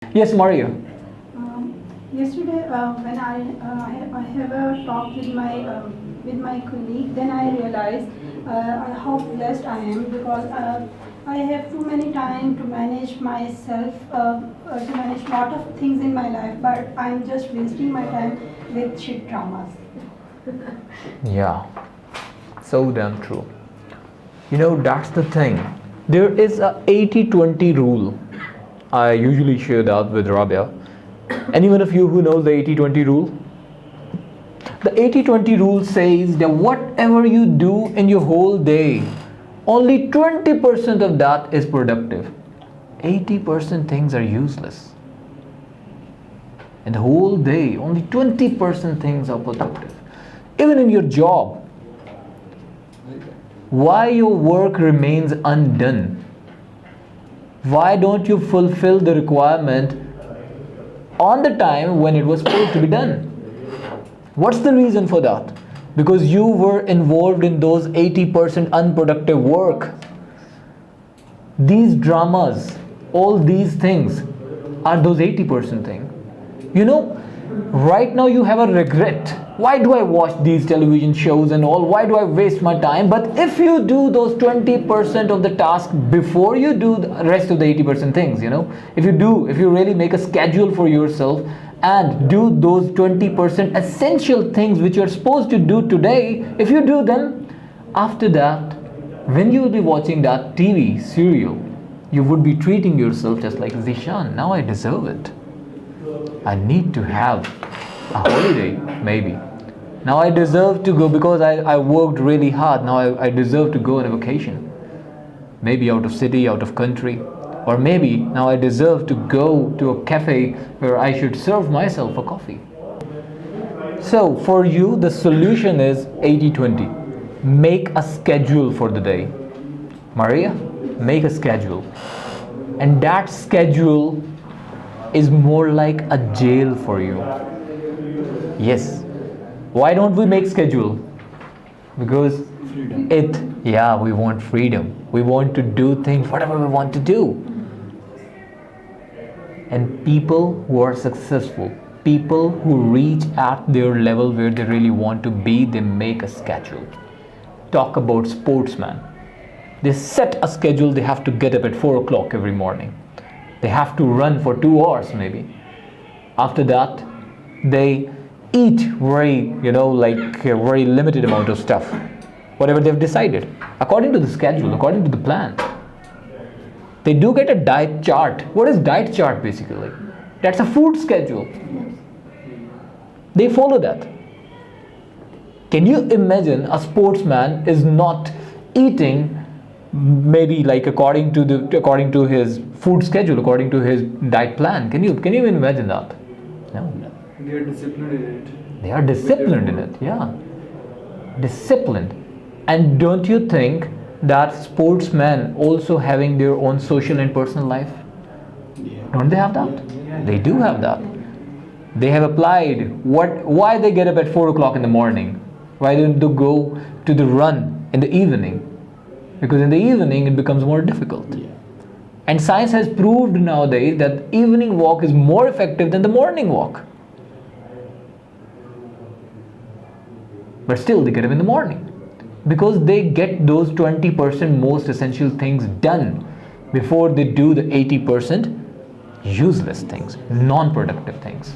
Yes, Maria. Yesterday, when I have a talk with my colleague, then I realized how blessed I am because I have too many time to manage myself, to manage lot of things in my life, but I'm just wasting my time with shit dramas. Yeah, so damn true. You know, that's the thing. There is a 80-20 rule. I usually share that with Rabia. Anyone of you who knows the 80-20 rule? The 80-20 rule says that whatever you do in your whole day, only 20% of that is productive. 80% things are useless. In the whole day, only 20% things are productive. Even in your job, why your work remains undone? Why don't you fulfill the requirement on the time when it was supposed to be done? What's the reason for that? Because you were involved in those 80% unproductive work. These dramas, all these things are those 80% thing. You know, right now you have a regret. Why do I watch these television shows and all? Why do I waste my time? But if you do those 20% of the task before you do the rest of the 80% things, if you really make a schedule for yourself and do those 20% essential things which you're supposed to do today, if you do them, after that, when you will be watching that TV serial, you would be treating yourself just like Zishan. Now I deserve it. I need to have a holiday, maybe. Now I deserve to go because I worked really hard. Now I deserve to go on a vacation. Maybe out of city, out of country. Or maybe now I deserve to go to a cafe where I should serve myself a coffee. So for you, the solution is 80-20. Make a schedule for the day. Maria, make a schedule. And that schedule is more like a jail for you. Yes. Why don't we make schedule? Because we want freedom. We want to do things whatever we want to do. And people who are successful, people who reach at their level where they really want to be, they make a schedule. Talk about sportsmen. They set a schedule. They have to get up at 4 o'clock every morning. They have to run for 2 hours maybe. After that, they eat very limited amount of stuff, whatever they've decided, according to the schedule, according to the plan. They do get a diet chart. What is diet chart basically? That's a food schedule. They follow that. Can you imagine a sportsman is not eating maybe like according to his food schedule, according to his diet plan? Can you even imagine that? No. They are disciplined in it. They are disciplined in it, yeah. Disciplined. And don't you think that sportsmen also having their own social and personal life? Yeah. Don't they have that? They do have that. They have applied why they get up at 4 o'clock in the morning. Why don't they go to the run in the evening? Because in the evening it becomes more difficult. Yeah. And science has proved nowadays that evening walk is more effective than the morning walk. But still they get up in the morning because they get those 20% most essential things done before they do the 80% useless things, non-productive things.